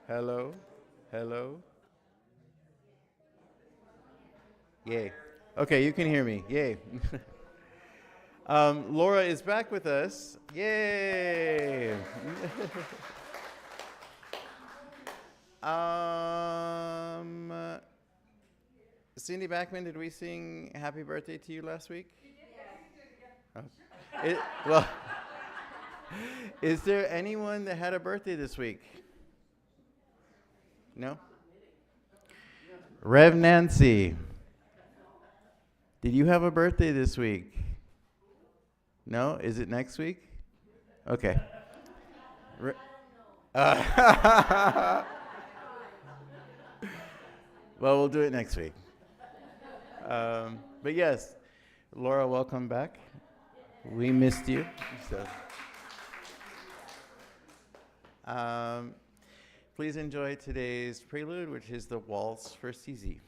Hello? Hello? Yay. Okay, you can hear me. Yay. Laura is back with us. Yay. um, Cindy Backman, did we sing Happy Birthday to you last week? Oh. Well, is there anyone that had a birthday this week? No? Rev Nancy, did you have a birthday this week? No? Is it next week? Okay. Well, we'll do it next week. But yes, Laura, welcome back. We missed you. So, please enjoy today's prelude, which is the Waltz for CZ.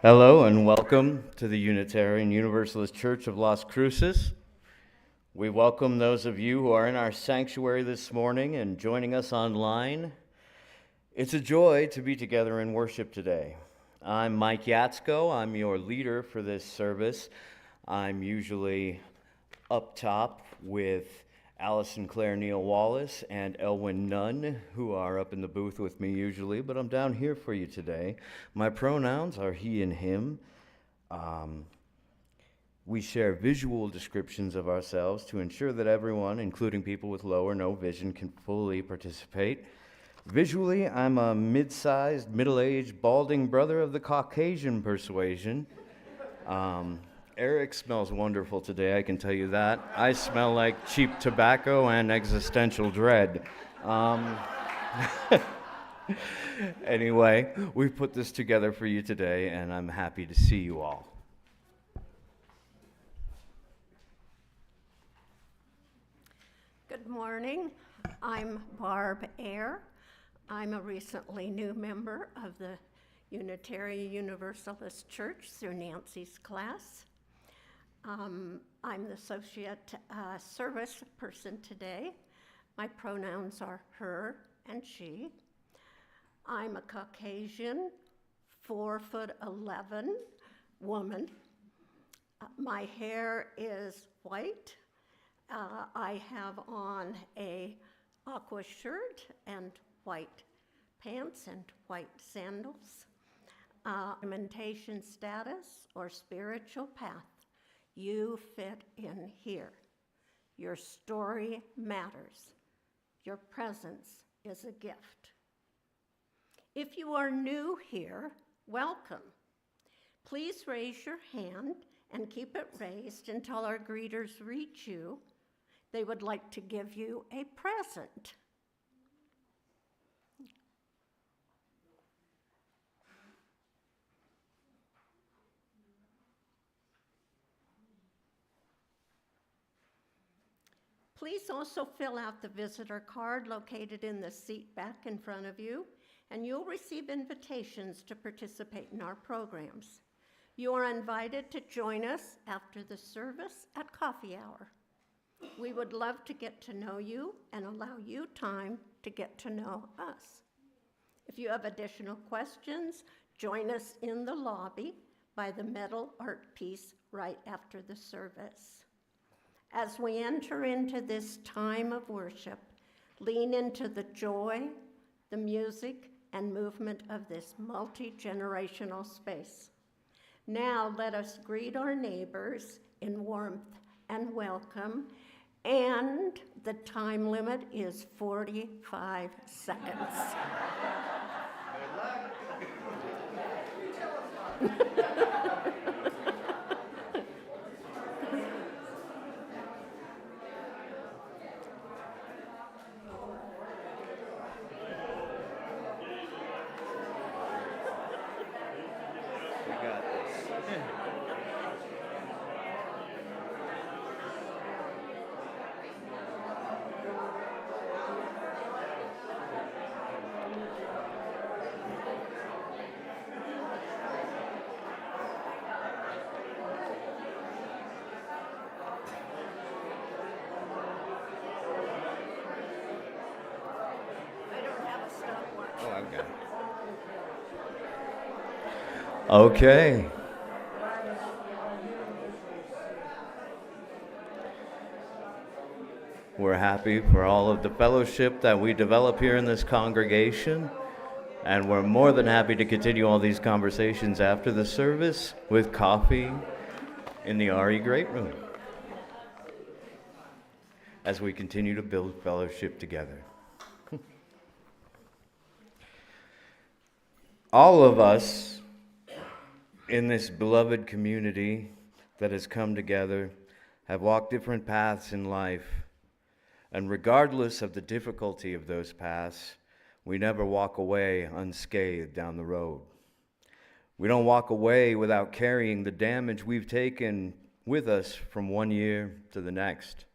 Hello and welcome to the Unitarian Universalist Church of Las Cruces. We welcome those of you who are in our sanctuary this morning and joining us online. It's a joy to be together in worship today. I'm Mike Yaczko. I'm your leader for this service. I'm usually up top with Allison Claire Neal Wallace and Elwin Nunn, who are up in the booth with me usually, but I'm down here for you today. My pronouns are he and him. We share visual descriptions of ourselves to ensure that everyone, including people with low or no vision, can fully participate. Visually, I'm a mid-sized, middle-aged, balding brother of the Caucasian persuasion. Eric smells wonderful today, I can tell you that. I smell like cheap tobacco and existential dread. Anyway, we've put this together for you today, and I'm happy to see you all. Good morning. I'm Barb Eyre. I'm a recently new member of the Unitarian Universalist Church through Nancy's class. I'm the associate service person today. My pronouns are her and she. I'm a Caucasian, 4'11" woman. My hair is white. I have on a aqua shirt and white pants and white sandals. Implementation status or spiritual path. You fit in here. Your story matters. Your presence is a gift. If you are new here, welcome. Please raise your hand and keep it raised until our greeters reach you. They would like to give you a present. Please also fill out the visitor card located in the seat back in front of you, and you'll receive invitations to participate in our programs. You are invited to join us after the service at coffee hour. We would love to get to know you and allow you time to get to know us. If you have additional questions, join us in the lobby by the metal art piece right after the service. As we enter into this time of worship, lean into the joy, the music, and movement of this multi-generational space. Now let us greet our neighbors in warmth and welcome, and the time limit is 45 seconds. Okay. We're happy for all of the fellowship that we develop here in this congregation, and we're more than happy to continue all these conversations after the service with coffee in the RE Great Room as we continue to build fellowship together. All of us in this beloved community that has come together have walked different paths in life, and regardless of the difficulty of those paths, we never walk away unscathed down the road. We don't walk away without carrying the damage we've taken with us from one year to the next.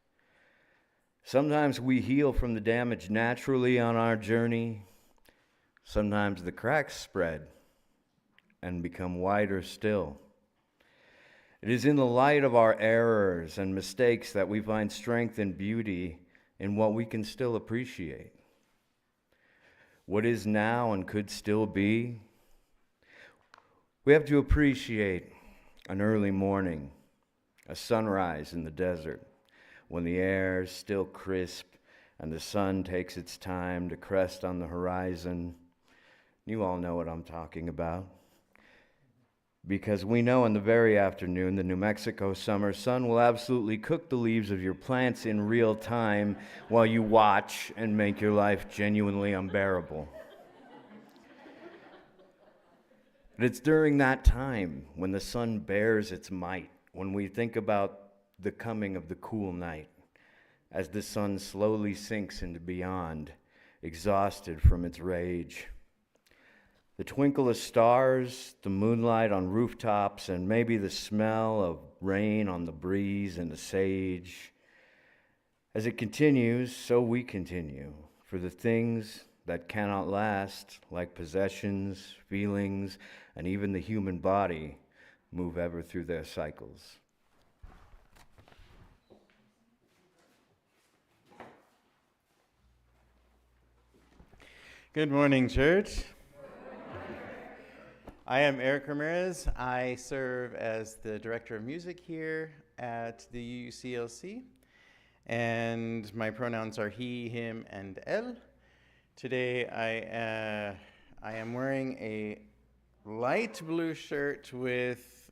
Sometimes we heal from the damage naturally on our journey. Sometimes the cracks spread and become wider still. It is in the light of our errors and mistakes that we find strength and beauty in what we can still appreciate. What is now and could still be. We have to appreciate an early morning, a sunrise in the desert, when the air is still crisp and the sun takes its time to crest on the horizon. You all know what I'm talking about. Because we know in the very afternoon, the New Mexico summer sun will absolutely cook the leaves of your plants in real time while you watch and make your life genuinely unbearable. But it's during that time when the sun bears its might, when we think about the coming of the cool night, as the sun slowly sinks into beyond, exhausted from its rage. The twinkle of stars, the moonlight on rooftops, and maybe the smell of rain on the breeze and the sage. As it continues, so we continue, for the things that cannot last, like possessions, feelings, and even the human body, move ever through their cycles. Good morning, church. I am Eric Ramirez. I serve as the director of music here at the UUCLC, and my pronouns are he, him, and elle. Today I am wearing a light blue shirt with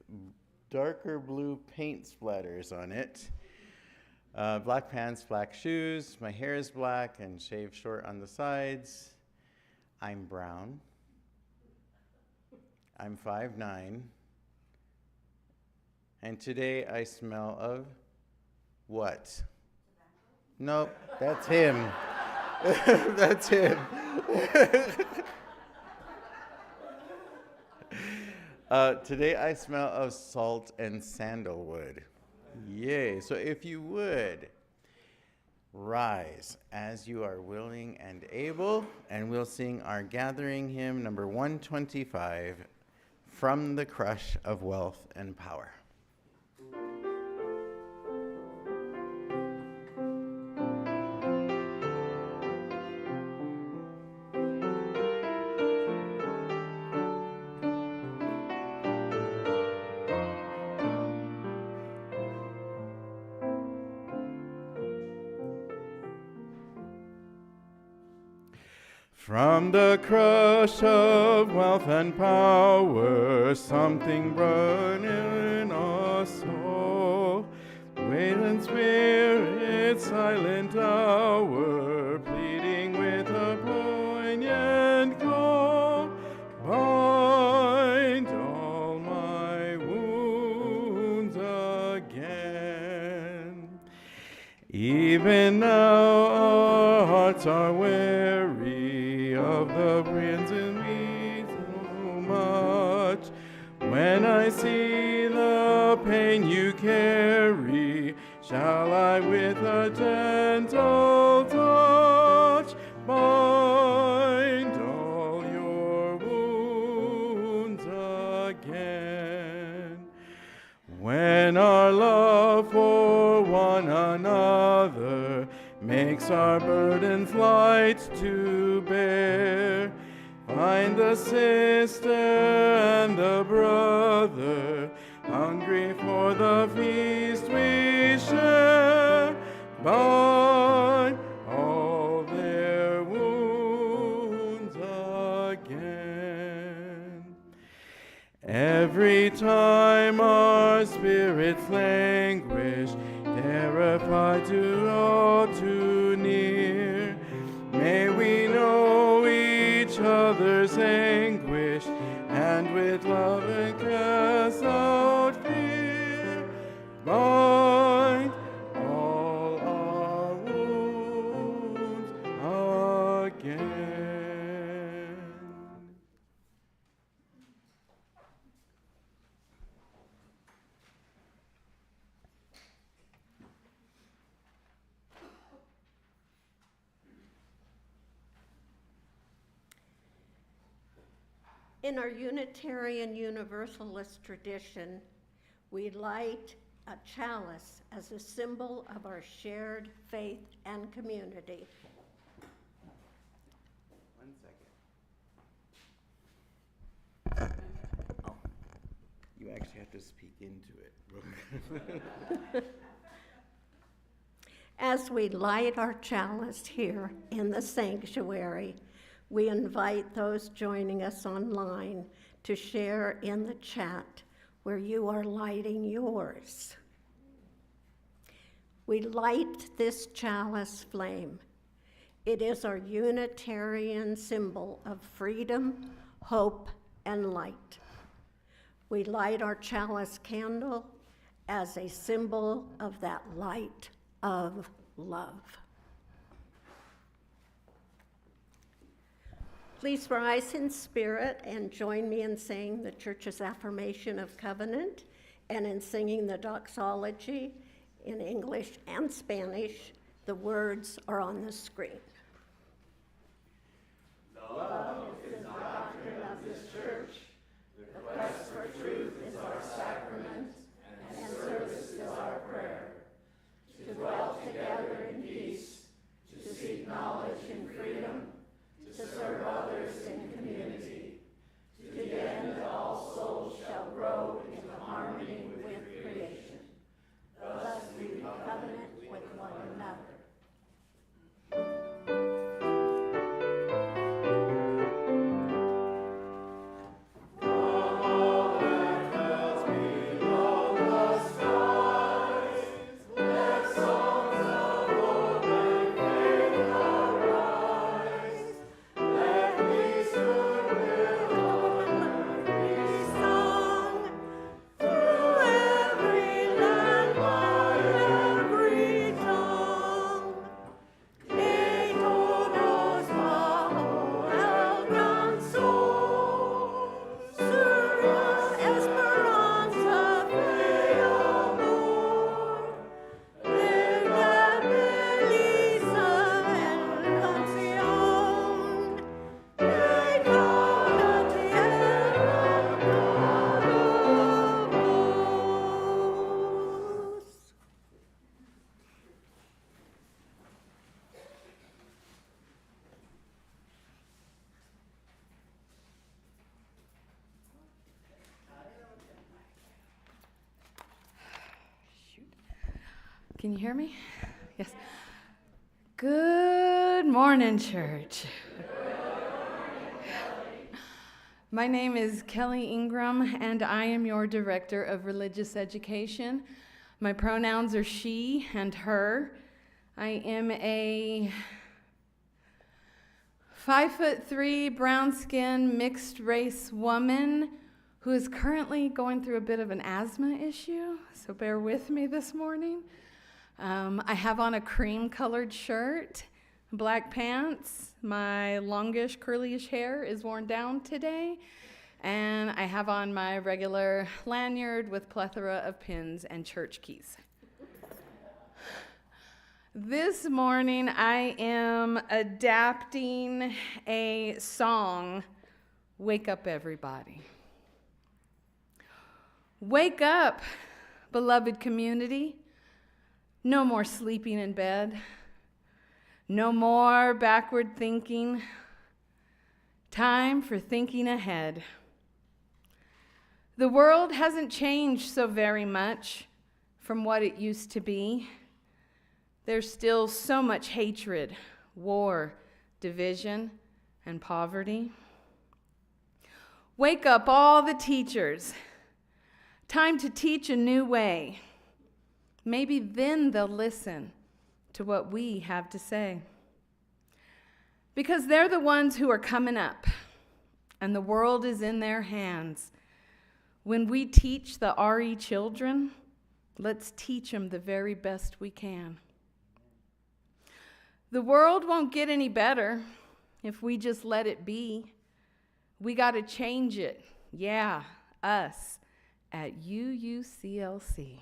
darker blue paint splatters on it. Black pants, black shoes. My hair is black and shaved short on the sides. I'm brown. I'm 5'9". And today I smell of what? Nope, that's him. That's him. Today I smell of salt and sandalwood. Yay. So if you would, rise as you are willing and able, and we'll sing our gathering hymn number 125, From the Crush of Wealth and Power. From the crush of wealth and power, something burning in our soul. Wailing spirit, silent hour, pleading with a poignant call. Bind all my wounds again. Even now our hearts are weary of the winds in me so much. When I see the pain you carry, shall I with a gentle touch bind all your wounds again? When our love for one another makes our burdens light to bear, find the sister and the brother, hungry for the feast we share. Bind all their wounds again. Every time our spirits languish, terrified to draw too near, may we know each other's anguish, and with love and cast out fear, bind all our wounds again. In our Unitarian Universalist tradition, we light a chalice as a symbol of our shared faith and community. 1 second. Oh, you actually have to speak into it. As we light our chalice here in the sanctuary, we invite those joining us online to share in the chat where you are lighting yours. We light this chalice flame. It is our Unitarian symbol of freedom, hope, and light. We light our chalice candle as a symbol of that light of love. Please rise in spirit and join me in saying the Church's affirmation of covenant and in singing the doxology in English and Spanish The words are on the screen. Love is the doctrine of this church. The quest for truth is our sacrament, and service is our prayer. To dwell together in peace, to seek knowledge in freedom, to serve others in community, to the end that all souls shall grow into harmony with creation. Thus we covenant with one another. Can you hear me? Yes. Good morning, church. My name is Kelly Ingram, and I am your Director of Religious Education. My pronouns are she and her. I am a 5'3", brown-skinned, mixed-race woman who is currently going through a bit of an asthma issue, so bear with me this morning. I have on a cream-colored shirt, black pants. My longish, curlyish hair is worn down today. And I have on my regular lanyard with plethora of pins and church keys. This morning, I am adapting a song, Wake Up Everybody. Wake up, beloved community. No more sleeping in bed. No more backward thinking. Time for thinking ahead. The world hasn't changed so very much from what it used to be. There's still so much hatred, war, division, and poverty. Wake up, all the teachers. Time to teach a new way. Maybe then they'll listen to what we have to say. Because they're the ones who are coming up, and the world is in their hands. When we teach the RE children, let's teach them the very best we can. The world won't get any better if we just let it be. We got to change it. Yeah, us at UUCLC.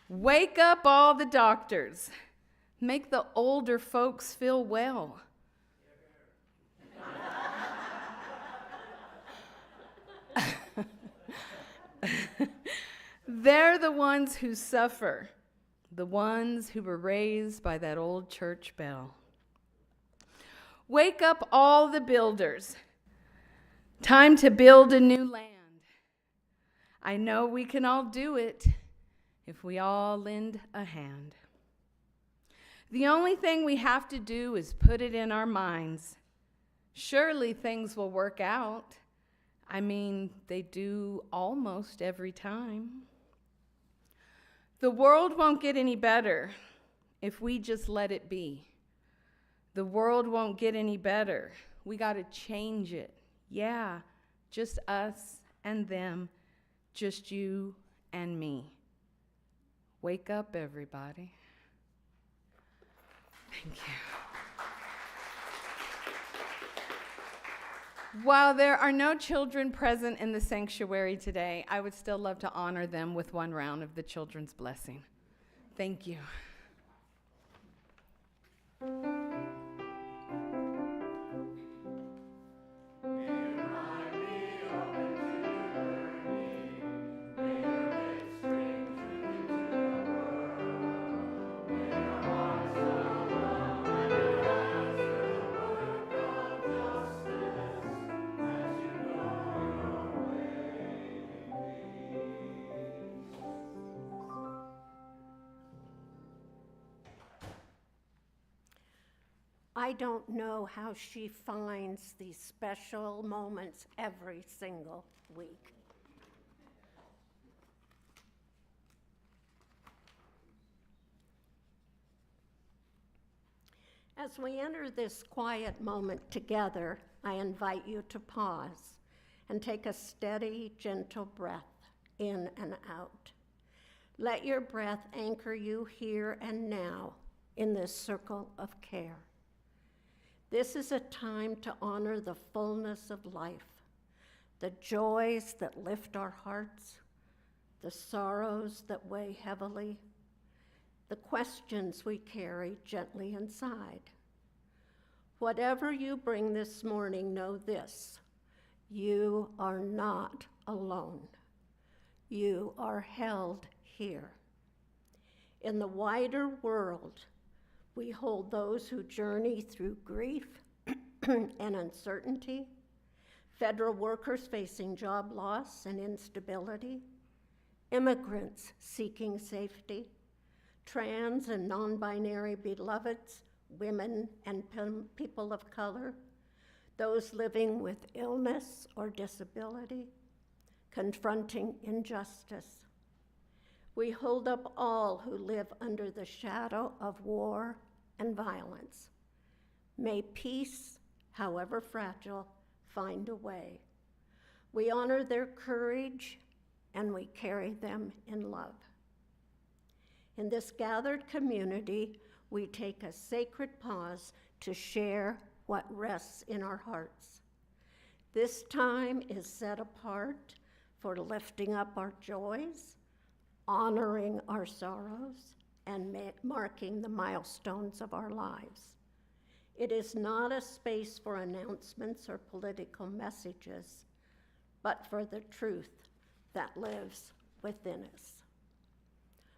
Wake up all the doctors. Make the older folks feel well. They're the ones who suffer, the ones who were raised by that old church bell. Wake up all the builders. Time to build a new land. I know we can all do it if we all lend a hand. The only thing we have to do is put it in our minds. Surely things will work out. I mean, they do almost every time. The world won't get any better if we just let it be. The world won't get any better. We got to change it. Yeah, just us and them, just you and me. Wake up, everybody. Thank While there are no children present in the sanctuary today, I would still love to honor them with one round of the children's blessing. Thank you. I don't know how she finds these special moments every single week. As we enter this quiet moment together, I invite you to pause and take a steady, gentle breath in and out. Let your breath anchor you here and now in this circle of care. This is a time to honor the fullness of life, the joys that lift our hearts, the sorrows that weigh heavily, the questions we carry gently inside. Whatever you bring this morning, know this: you are not alone. You are held here. In the wider world, we hold those who journey through grief and uncertainty, federal workers facing job loss and instability, immigrants seeking safety, trans and non-binary beloveds, women and people of color, those living with illness or disability, confronting injustice. We hold up all who live under the shadow of war and violence. May peace, however fragile, find a way. We honor their courage and we carry them in love. In this gathered community, we take a sacred pause to share what rests in our hearts. This time is set apart for lifting up our joys, honoring our sorrows, and marking the milestones of our lives. It is not a space for announcements or political messages, but for the truth that lives within us.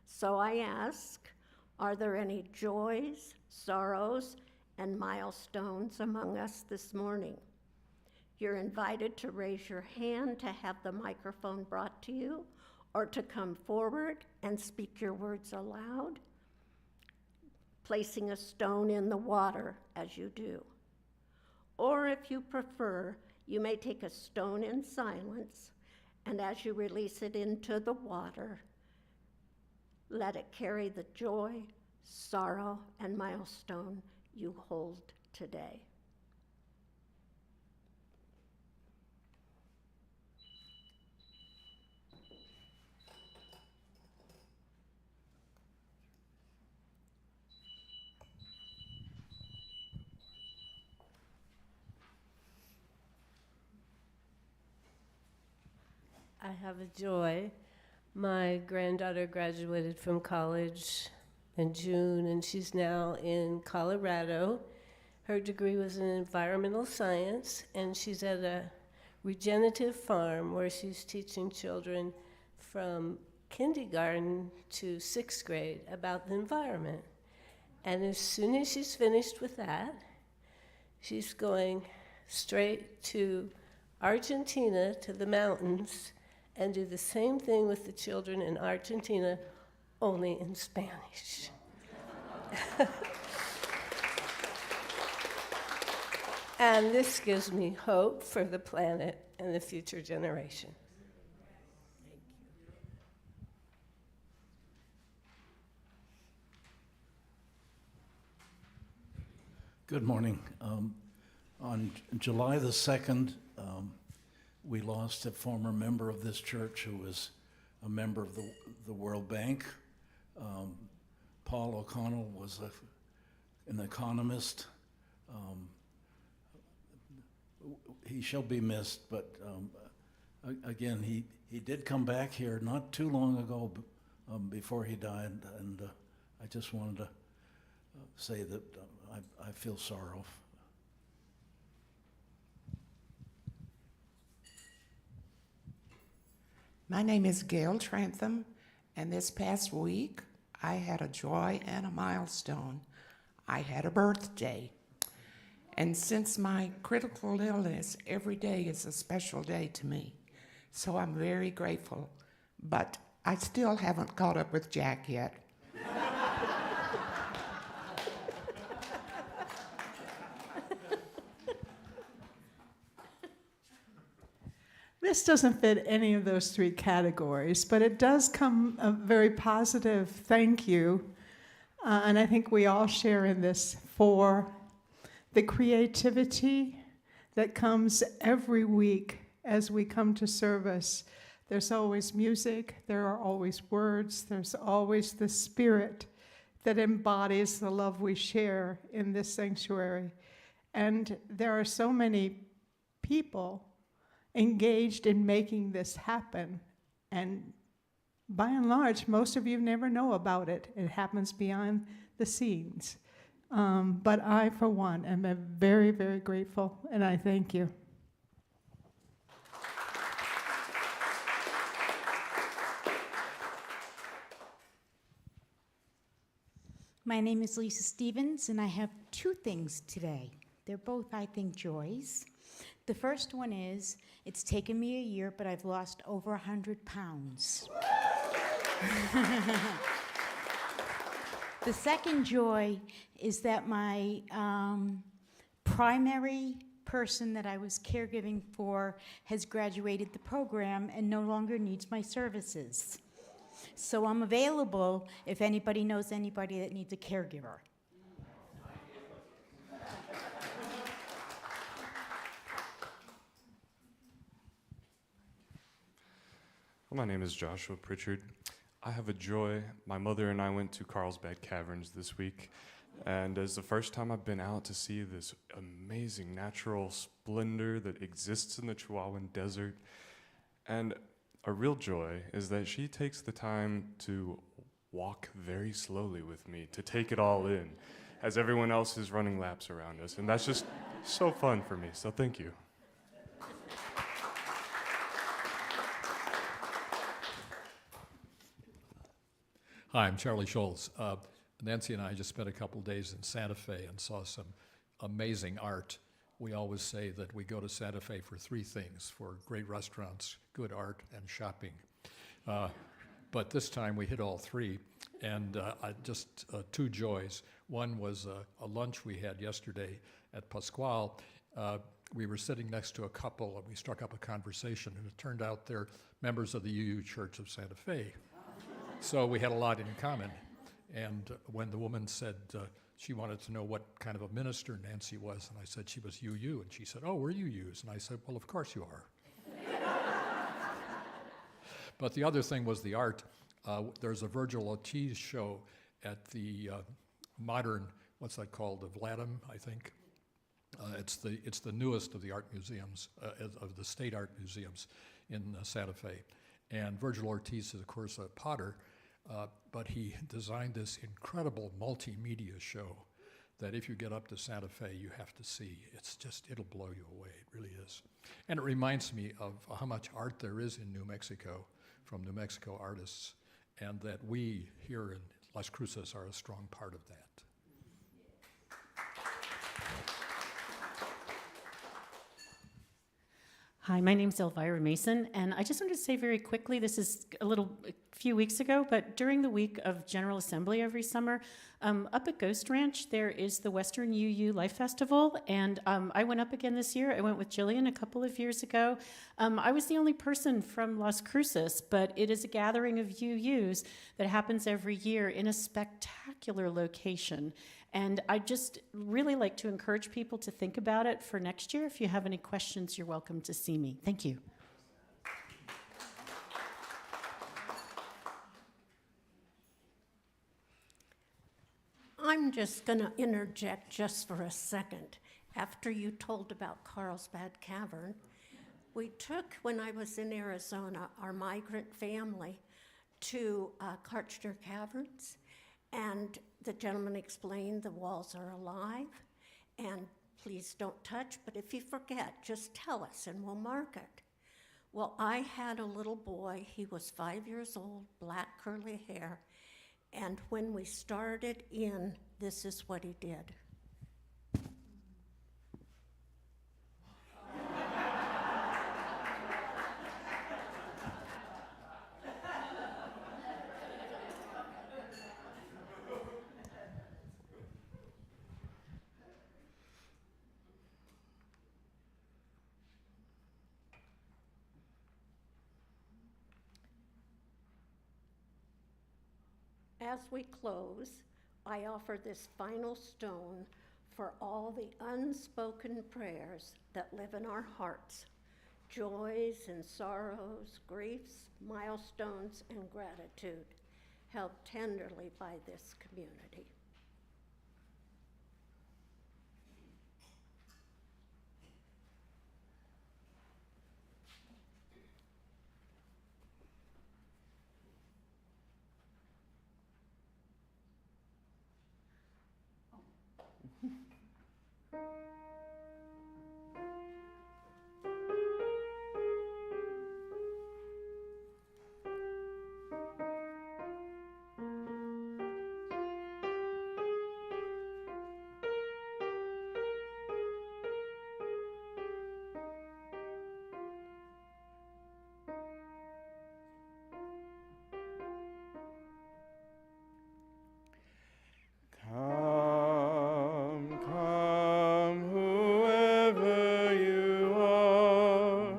So I ask, are there any joys, sorrows, and milestones among us this morning? You're invited to raise your hand to have the microphone brought to you, or to come forward and speak your words aloud, placing a stone in the water as you do. Or if you prefer, you may take a stone in silence, and as you release it into the water, let it carry the joy, sorrow, and milestone you hold today. I have a joy. My granddaughter graduated from college in June, and she's now in Colorado. Her degree was in environmental science, and she's at a regenerative farm where she's teaching children from kindergarten to 6th grade about the environment. And as soon as she's finished with that, she's going straight to Argentina, to the mountains, and do the same thing with the children in Argentina, only in Spanish. And this gives me hope for the planet and the future generation. Good morning. On July the 2nd, we lost a former member of this church who was a member of the World Bank. Paul O'Connell was an economist. he shall be missed, but again, he did come back here not too long ago before he died, and I just wanted to say that I feel sorrow. My name is Gail Trantham, and this past week I had a joy and a milestone. I had a birthday. And since my critical illness, every day is a special day to me. So I'm very grateful. But I still haven't caught up with Jack yet. This doesn't fit any of those three categories, but it does come a very positive thank you. And I think we all share in this for the creativity that comes every week as we come to service. There's always music, there are always words, there's always the spirit that embodies the love we share in this sanctuary. And there are so many people engaged in making this happen. And by and large, most of you never know about it. It happens behind the scenes. But I, for one, am very, very grateful, and I thank you. My name is Lisa Stevens, and I have two things today. They're both, I think, joys. The first one is, it's taken me a year, but I've lost over 100 pounds. The second joy is that my primary person that I was caregiving for has graduated the program and no longer needs my services. So I'm available if anybody knows anybody that needs a caregiver. My name is Joshua Pritchard. I have a joy. My mother and I went to Carlsbad Caverns this week, and it's the first time I've been out to see this amazing natural splendor that exists in the Chihuahuan Desert. And a real joy is that she takes the time to walk very slowly with me, to take it all in, as everyone else is running laps around us. And that's just so fun for me, so thank you. Hi, I'm Charlie Schultz. Nancy and I just spent a couple days in Santa Fe and saw some amazing art. We always say that we go to Santa Fe for three things: for great restaurants, good art, and shopping. But this time we hit all three, and just two joys. One was a lunch we had yesterday at Pasquale. We were sitting next to a couple, and we struck up a conversation, and it turned out they're members of the UU Church of Santa Fe. So we had a lot in common. And when the woman said she wanted to know what kind of a minister Nancy was, and I said she was UU, and she said, "Oh, we're UUs." And I said, "Well, of course you are." But the other thing was the art. There's a Virgil Ortiz show at the modern, what's that called, the Vladim, I think. It's the newest of the art museums, of the state art museums in Santa Fe. And Virgil Ortiz is, of course, a potter, but he designed this incredible multimedia show that if you get up to Santa Fe, you have to see. It'll blow you away, it really is. And it reminds me of how much art there is in New Mexico from New Mexico artists, and that we here in Las Cruces are a strong part of that. Hi, my name's Elvira Mason, and I just wanted to say very quickly, this is a few weeks ago, but during the week of General Assembly every summer, up at Ghost Ranch, there is the Western UU Life Festival, and I went up again this year. I went with Jillian a couple of years ago. I was the only person from Las Cruces, but it is a gathering of UUs that happens every year in a spectacular location. And I'd just really like to encourage people to think about it for next year. If you have any questions, you're welcome to see me. Thank you. I'm just going to interject just for a second. after you told about Carlsbad Cavern, we took, when I was in Arizona, our migrant family to Kartchner Caverns, and the gentleman explained the walls are alive, and please don't touch, but if you forget, just tell us and we'll mark it. Well, I had a little boy, he was 5 years old, black curly hair, and when we started in, this is what he did. As we close, I offer this final stone for all the unspoken prayers that live in our hearts, joys and sorrows, griefs, milestones, and gratitude, held tenderly by this community. Come, come, whoever you are,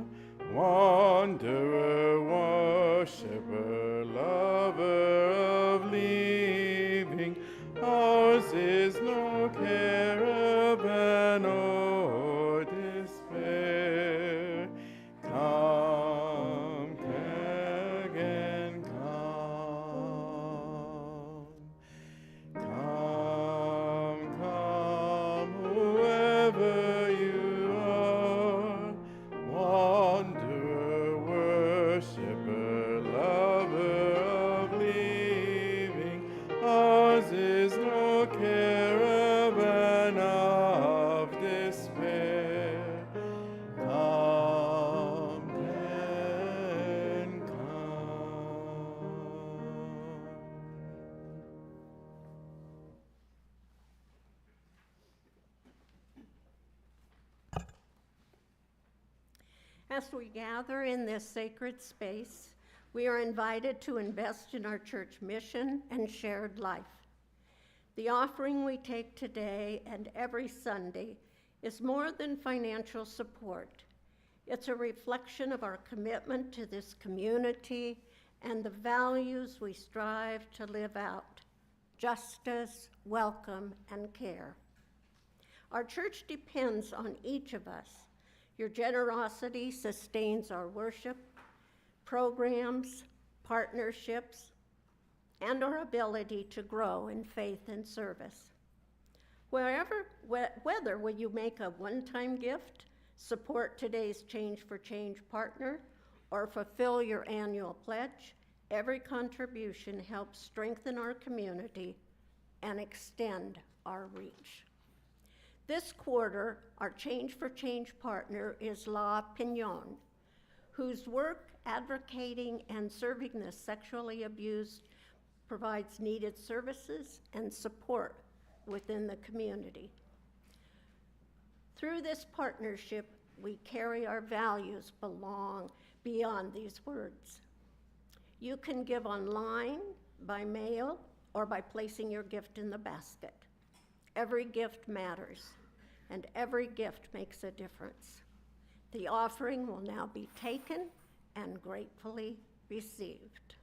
wanderer, worshiper, lover of living, ours is no caravan or despair. Come again, come. Come, come, whoever you are, wanderer, worshiper, lover of living, ours is no caravan of despair. Come and come. As we gather in this sacred space, we are invited to invest in our church mission and shared life. The offering we take today and every Sunday is more than financial support. It's a reflection of our commitment to this community and the values we strive to live out: justice, welcome, and care. Our church depends on each of us. Your generosity sustains our worship, programs, partnerships, and our ability to grow in faith and service. Whether you make a one-time gift, support today's Change for Change partner, or fulfill your annual pledge, every contribution helps strengthen our community and extend our reach. This quarter, our Change for Change partner is La Pinon, whose work advocating and serving the sexually abused provides needed services and support within the community. Through this partnership, we carry our values beyond these words. You can give online, by mail, or by placing your gift in the basket. Every gift matters, and every gift makes a difference. The offering will now be taken and gratefully received.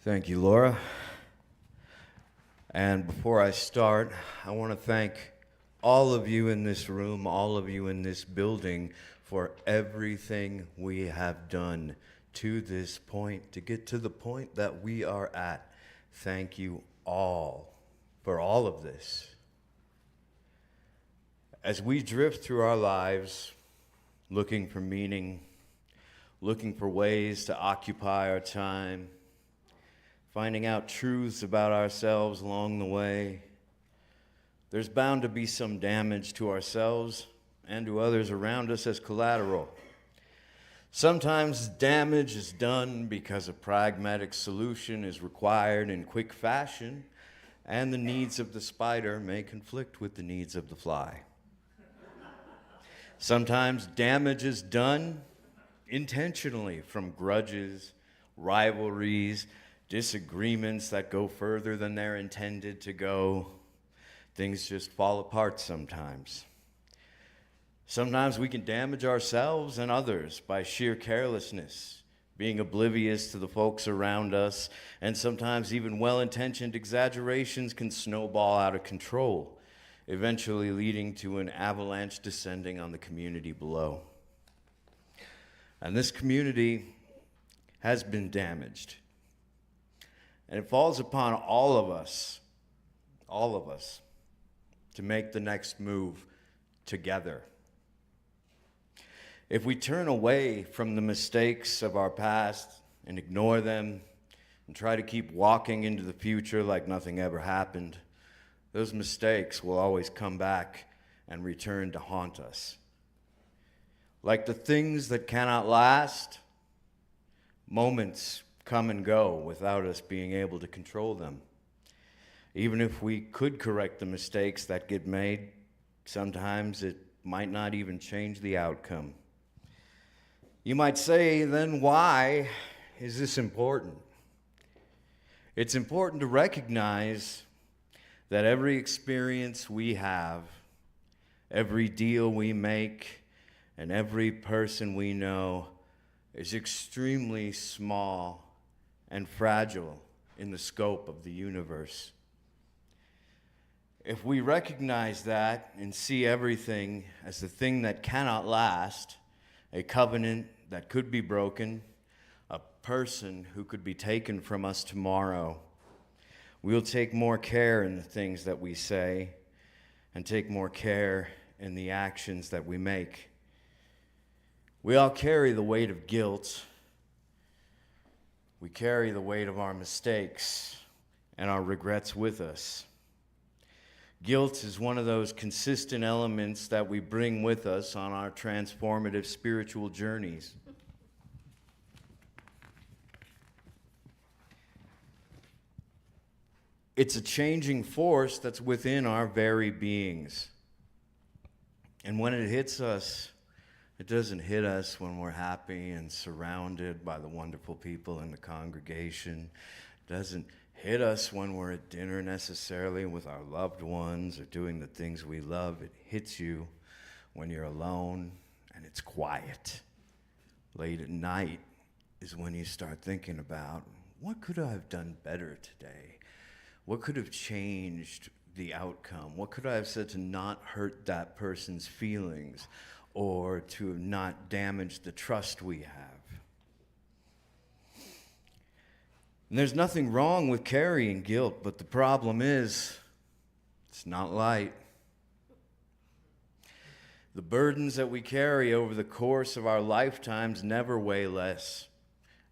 Thank you, Laura. And before I start, I want to thank all of you in this room, all of you in this building, for everything we have done to this point, to get to the point that we are at. Thank you all for all of this. As we drift through our lives, looking for meaning, looking for ways to occupy our time, finding out truths about ourselves along the way, there's bound to be some damage to ourselves and to others around us as collateral. Sometimes damage is done because a pragmatic solution is required in quick fashion, and the needs of the spider may conflict with the needs of the fly. Sometimes damage is done intentionally from grudges, rivalries, disagreements that go further than they're intended to go. Things just fall apart sometimes. Sometimes we can damage ourselves and others by sheer carelessness, being oblivious to the folks around us, and sometimes even well-intentioned exaggerations can snowball out of control, eventually leading to an avalanche descending on the community below. And this community has been damaged. And it falls upon all of us, to make the next move together. If we turn away from the mistakes of our past and ignore them and try to keep walking into the future like nothing ever happened, those mistakes will always come back and return to haunt us. Like the things that cannot last, moments come and go without us being able to control them. Even if we could correct the mistakes that get made, sometimes it might not even change the outcome. You might say, then why is this important? It's important to recognize that every experience we have, every deal we make, and every person we know is extremely small and fragile in the scope of the universe. If we recognize that and see everything as the thing that cannot last, a covenant that could be broken, a person who could be taken from us tomorrow, we'll take more care in the things that we say and take more care in the actions that we make. We all carry the weight of guilt. We carry the weight of our mistakes and our regrets with us. Guilt is one of those consistent elements that we bring with us on our transformative spiritual journeys. It's a changing force that's within our very beings. And when it hits us, it doesn't hit us when we're happy and surrounded by the wonderful people in the congregation. It doesn't hit us when we're at dinner necessarily with our loved ones or doing the things we love. It hits you when you're alone and it's quiet. Late at night is when you start thinking about, what could I have done better today? What could have changed the outcome? What could I have said to not hurt that person's feelings or to not damage the trust we have? And there's nothing wrong with carrying guilt, but the problem is, it's not light. The burdens that we carry over the course of our lifetimes never weigh less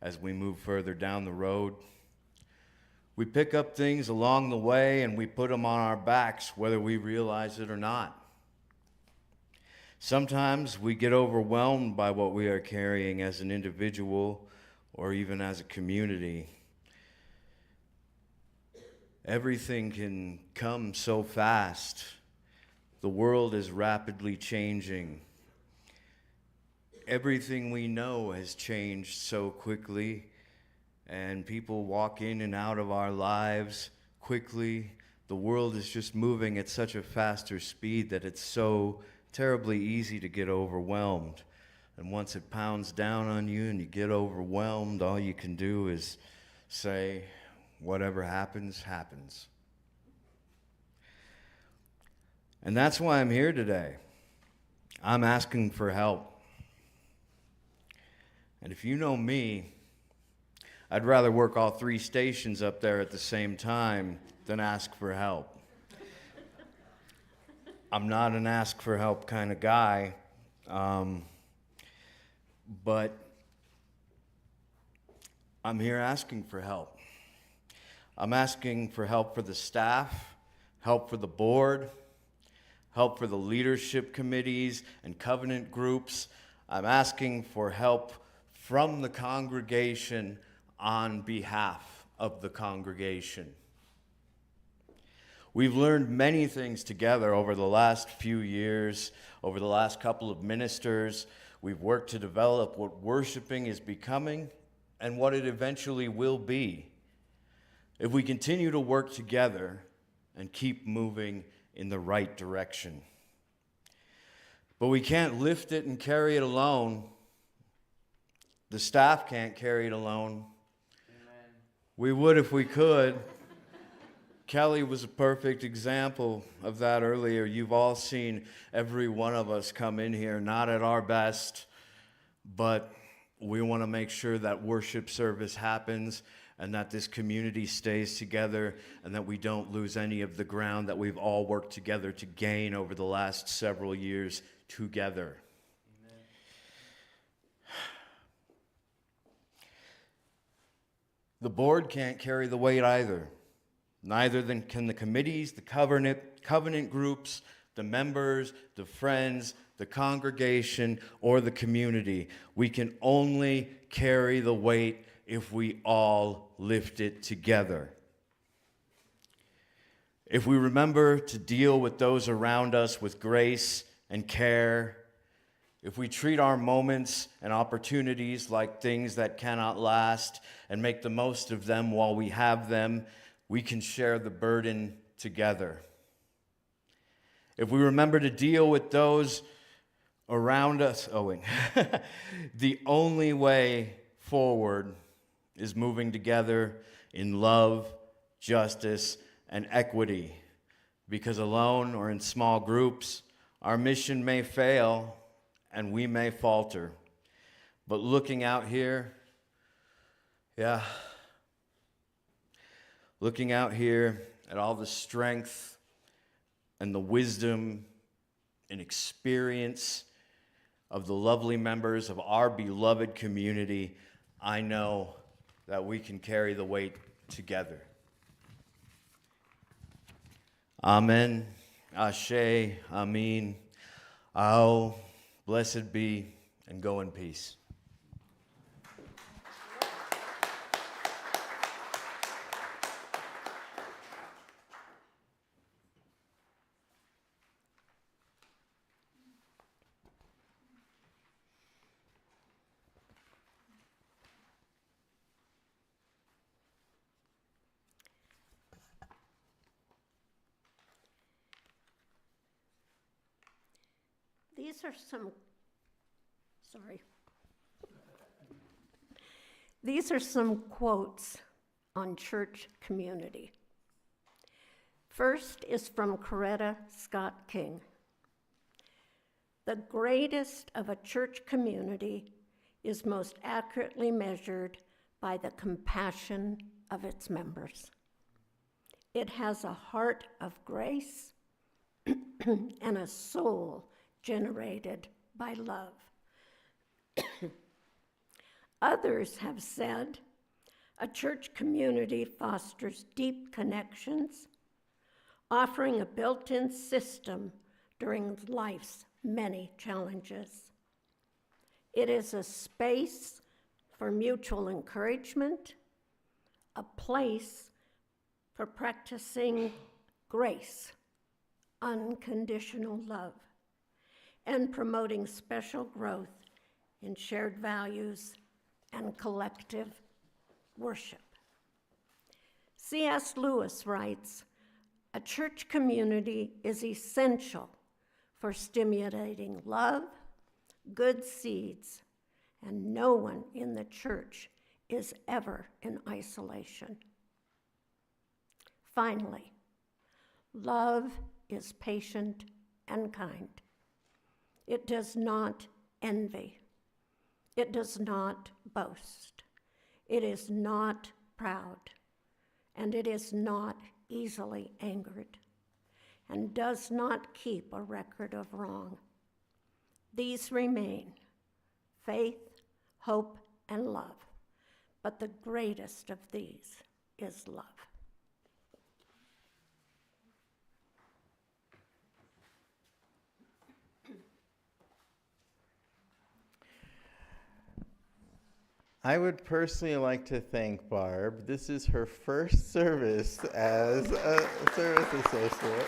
as we move further down the road. We pick up things along the way and we put them on our backs, whether we realize it or not. Sometimes we get overwhelmed by what we are carrying as an individual or even as a community. Everything can come so fast. The world is rapidly changing. Everything we know has changed so quickly, and people walk in and out of our lives quickly. The world is just moving at such a faster speed that it's so terribly easy to get overwhelmed. And once it pounds down on you and you get overwhelmed, all you can do is say, whatever happens, happens. And that's why I'm here today. I'm asking for help. And if you know me, I'd rather work all 3 stations up there at the same time than ask for help. I'm not an ask for help kind of guy, but I'm here asking for help. I'm asking for help for the staff, help for the board, help for the leadership committees and covenant groups. I'm asking for help from the congregation on behalf of the congregation. We've learned many things together over the last few years, over the last couple of ministers. We've worked to develop what worshiping is becoming and what it eventually will be if we continue to work together and keep moving in the right direction. But we can't lift it and carry it alone. The staff can't carry it alone. Amen. We would if we could. Kelly was a perfect example of that earlier. You've all seen every one of us come in here, not at our best, but we want to make sure that worship service happens and that this community stays together and that we don't lose any of the ground that we've all worked together to gain over the last several years together. Amen. The board can't carry the weight either. Neither can the committees, the covenant groups, the members, the friends, the congregation, or the community. We can only carry the weight if we all lift it together. If we remember to deal with those around us with grace and care, if we treat our moments and opportunities like things that cannot last and make the most of them while we have them, we can share the burden together. If we remember to deal with those around us, the only way forward is moving together in love, justice, and equity. Because alone or in small groups, our mission may fail and we may falter. But looking out here, looking out here at all the strength and the wisdom and experience of the lovely members of our beloved community, I know that we can carry the weight together. Amen, Ashe, Amin, Ao, blessed be, and go in peace. These are some quotes on church community. First is from Coretta Scott King. The greatest of a church community is most accurately measured by the compassion of its members. It has a heart of grace and a soul generated by love. Others have said a church community fosters deep connections, offering a built-in system during life's many challenges. It is a space for mutual encouragement, a place for practicing grace, unconditional love, and promoting special growth in shared values and collective worship. C.S. Lewis writes, "A church community is essential for stimulating love, good seeds, and no one in the church is ever in isolation." Finally, love is patient and kind. It does not envy. It does not boast. It is not proud. And it is not easily angered, and does not keep a record of wrong. These remain: faith, hope, and love. But the greatest of these is love. I would personally like to thank Barb. This is her first service as a service associate.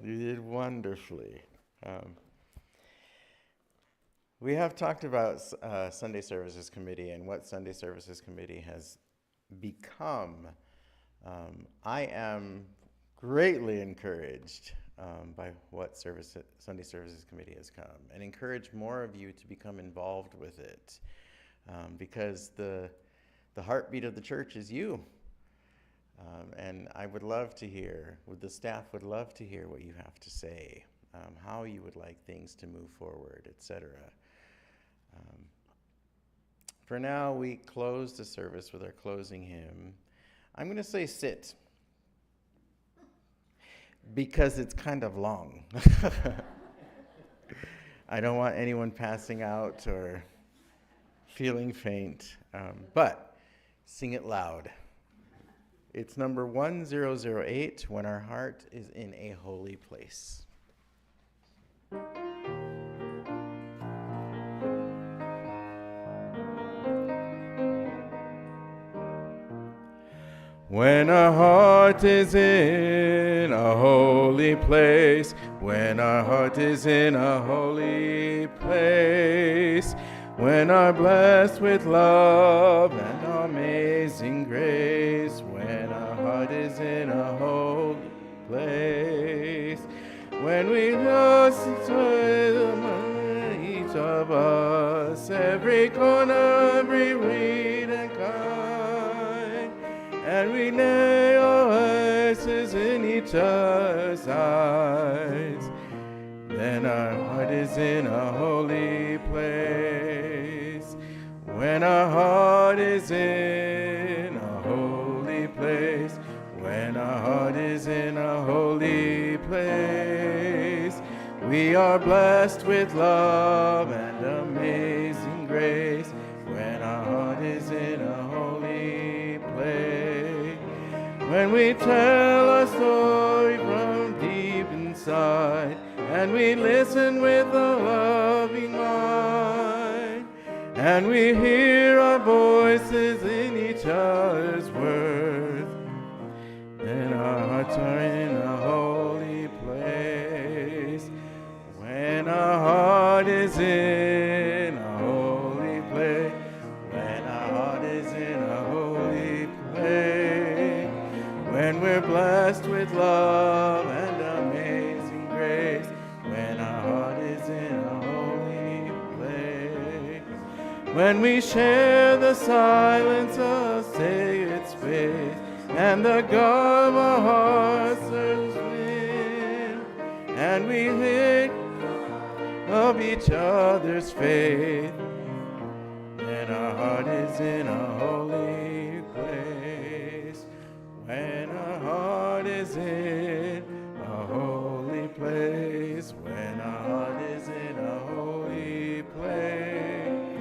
You did wonderfully. We have talked about Sunday Services Committee and what Sunday Services Committee has become. I am greatly encouraged by what Sunday Services Committee has come, and encourage more of you to become involved with it, because the heartbeat of the church is you. And I would love to hear, the staff would love to hear what you have to say, how you would like things to move forward, etc. For now, we close the service with our closing hymn. I'm going to say sit, because it's kind of long. I don't want anyone passing out or feeling faint, but sing it loud. It's number 1008, When Our Heart is in a Holy Place. When our heart is in a holy place, when our heart is in a holy place, when our blessed with love and amazing grace, when our heart is in a holy place, when we know each of us, every corner, every reed and kind, and we lay our ashes in each other's eyes, then our heart is in a holy place. When our heart is in a holy place, when our heart is in a holy place, we are blessed with love and amazing grace. When our heart is in a holy place, when we tell our story from deep inside, and we listen with a loving mind, and we hear our voices in each other's words, then our hearts are in a holy place. When our heart is in a holy place, when our heart is in a holy place, when we're blessed with love and amazing grace, when our heart is in a holy place, when we share the silence of sacred space, and the God of our hearts serves within, and we think of each other's faith, then our heart is in a holy place. When our heart is in a holy place, when our heart is in a holy place,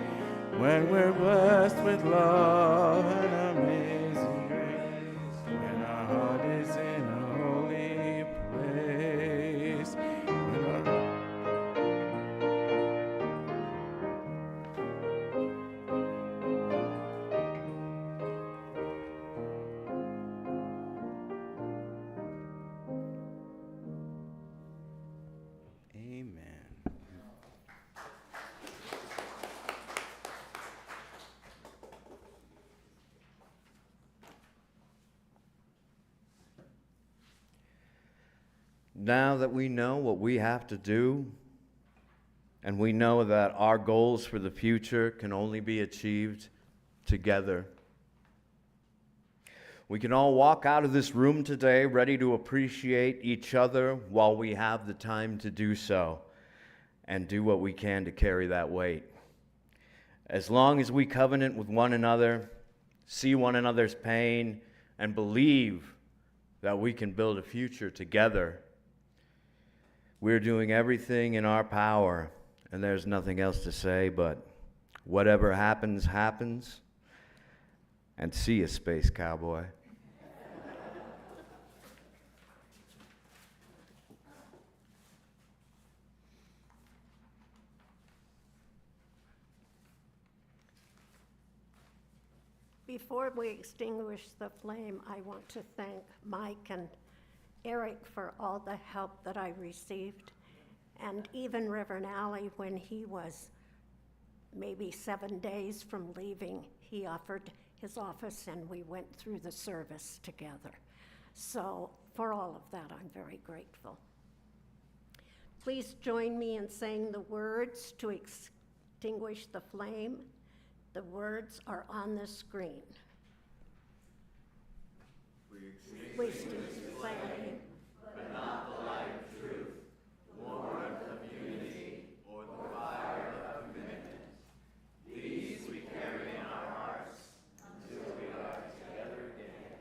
when we're blessed with love and amazing grace, when our heart is in a holy place, when our Amen. Now that we know what we have to do, and we know that our goals for the future can only be achieved together, We can all walk out of this room today ready to appreciate each other while we have the time to do so, and do what we can to carry that weight. As long as we covenant with one another, see one another's pain, and believe that we can build a future together, we're doing everything in our power, and there's nothing else to say but whatever happens, happens, and see you, Space Cowboy. Before we extinguish the flame, I want to thank Mike and Eric for all the help that I received, and even Reverend Alley, when he was maybe 7 days from leaving, he offered his office and we went through the service together. So for all of that, I'm very grateful. Please join me in saying the words to extinguish the flame. The words are on the screen. We extinguish the flame, but not the light of truth, warmth of unity, or the fire of commitment. These we carry in our hearts until we are together again.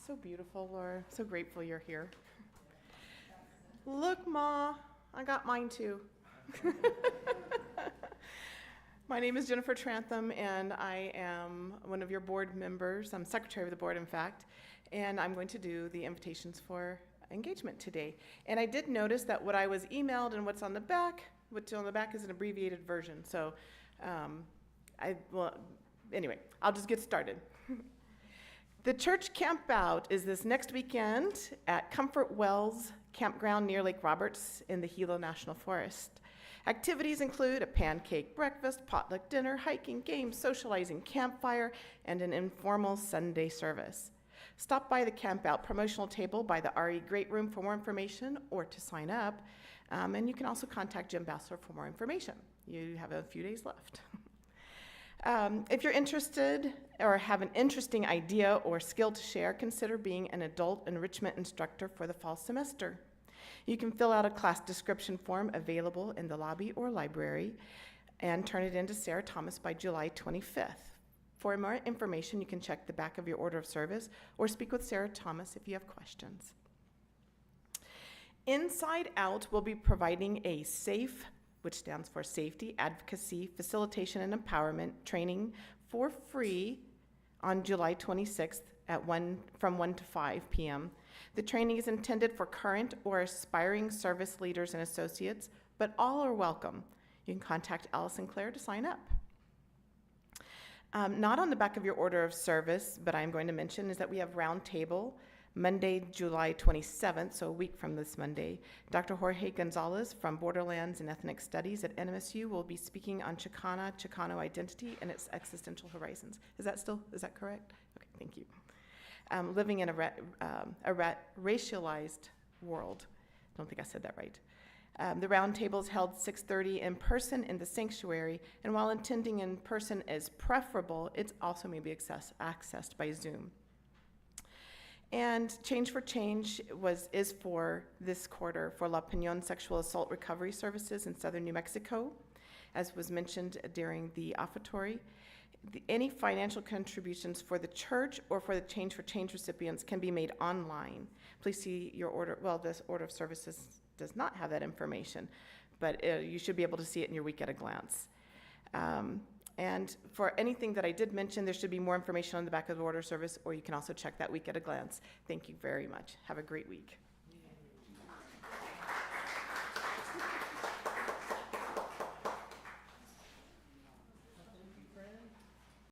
So beautiful, Laura. So grateful you're here. Look, Ma, I got mine too. My name is Jennifer Trantham, and I am one of your board members. I'm secretary of the board, in fact, and I'm going to do the invitations for engagement today. And I did notice that what I was emailed and what's on the back is an abbreviated version. So anyway, I'll just get started. The church camp out is this next weekend at Comfort Wells Campground near Lake Roberts in the Gila National Forest. Activities include a pancake breakfast, potluck dinner, hiking, games, socializing, campfire, and an informal Sunday service. Stop by the camp out promotional table by the RE Great Room for more information or to sign up. And you can also contact Jim Bassler for more information. You have a few days left. If you're interested or have an interesting idea or skill to share, consider being an adult enrichment instructor for the fall semester. You can fill out a class description form available in the lobby or library and turn it in to Sarah Thomas by July 25th. For more information, you can check the back of your order of service or speak with Sarah Thomas if you have questions. Inside Out will be providing a SAFE, which stands for Safety, Advocacy, Facilitation, and Empowerment training for free on July 26th from 1 to 5 p.m. The training is intended for current or aspiring service leaders and associates, but all are welcome. You can contact Alice and Claire to sign up. Not on the back of your order of service, but I'm going to mention is that we have Roundtable Monday, July 27th, so a week from this Monday. Dr. Jorge Gonzalez from Borderlands and Ethnic Studies at NMSU will be speaking on Chicano identity and its existential horizons. Is that correct? Okay, thank you. Living in a racialized world. I don't think I said that right. The roundtable is held 6:30 in person in the sanctuary, and while attending in person is preferable, it's also may be accessed by Zoom. And Change for Change is for this quarter for La Piñon Sexual Assault Recovery Services in southern New Mexico, as was mentioned during the offertory. Any financial contributions for the church or for the Change for Change recipients can be made online. Please see your order. Well, this order of services does not have that information, but you should be able to see it in your week at a glance. And for anything that I did mention, there should be more information on the back of the order of service, or you can also check that week at a glance. Thank you very much. Have a great week.